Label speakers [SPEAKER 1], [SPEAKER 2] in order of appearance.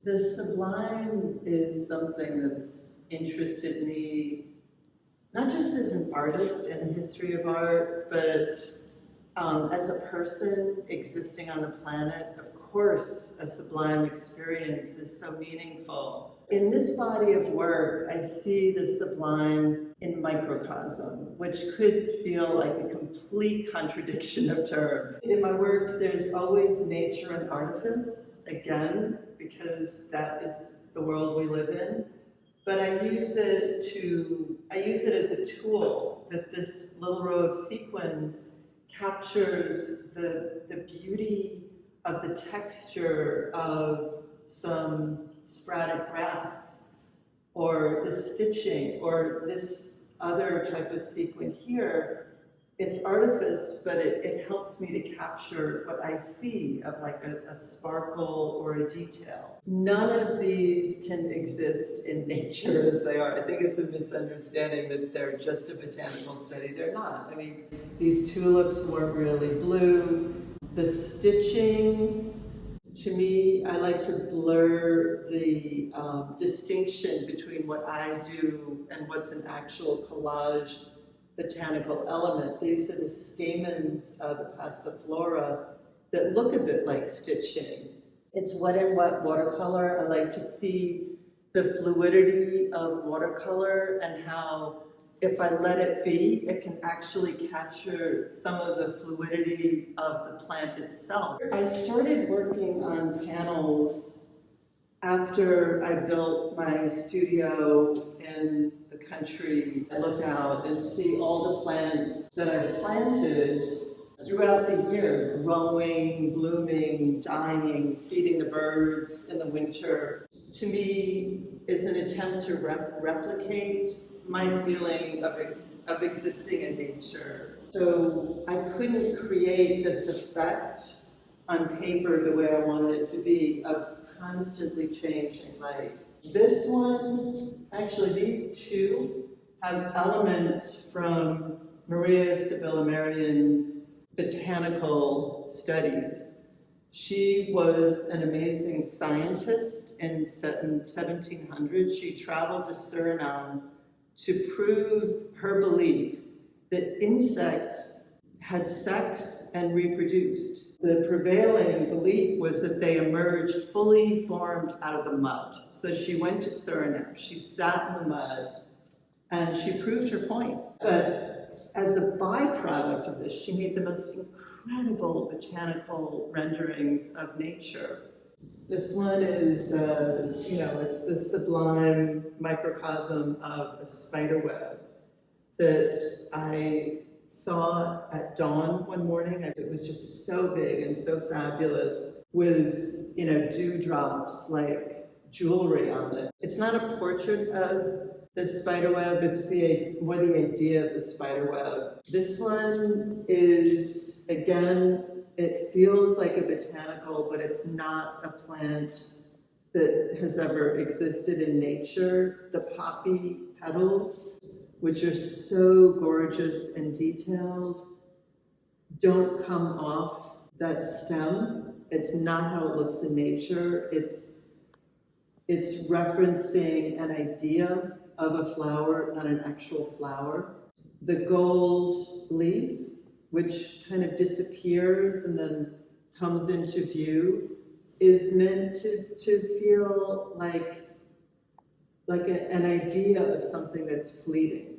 [SPEAKER 1] The sublime is something that's interested me, not just as an artist in the history of art, but as a person existing on the planet. Of course, a sublime experience is so meaningful. In this body of work, I see the sublime in microcosm, which could feel like a complete contradiction of terms. In my work, there's always nature and artifice, again, because that is the world we live in. But I use it as a tool, that this little row of sequins captures the beauty of the texture of some sporadic grass, or the stitching, or this other type of sequin here. It's artifice, but it helps me to capture what I see of like a sparkle or a detail. None of these can exist in nature as they are. I think it's a misunderstanding that they're just a botanical study. They're not. I mean, these tulips weren't really blue. The stitching, to me, I like to blur the distinction between what I do and what's an actual collage botanical element. These are the stamens of the Passiflora that look a bit like stitching. It's wet and wet watercolor. I like to see the fluidity of watercolor and how if I let it be, it can actually capture some of the fluidity of the plant itself. I started working on panels after I built my studio in the country. I look out and see all the plants that I've planted throughout the year, growing, blooming, dying, feeding the birds in the winter. To me, is an attempt to replicate my feeling of existing in nature. So I couldn't create this effect on paper the way I wanted it to be, of constantly changing light. This one, actually these two, have elements from Maria Sibylla Marion's botanical studies. She was an amazing scientist in 1700. She traveled to Suriname to prove her belief that insects had sex and reproduced. The prevailing belief was that they emerged fully formed out of the mud. So she went to Suriname, she sat in the mud, and she proved her point. But as a byproduct of this, she made the most incredible botanical renderings of nature. This one is, it's the sublime microcosm of a spider web that I saw at dawn one morning. It was just so big and so fabulous, with dewdrops like jewelry on it. It's not a portrait of the spider web, it's more the idea of the spider web. This one is, again, it feels like a botanical, but it's not a plant that has ever existed in nature. The poppy petals, which are so gorgeous and detailed, don't come off that stem. It's not how it looks in nature. It's referencing an idea of a flower, not an actual flower. The gold leaf, which kind of disappears and then comes into view, is meant to feel like an idea of something that's fleeting.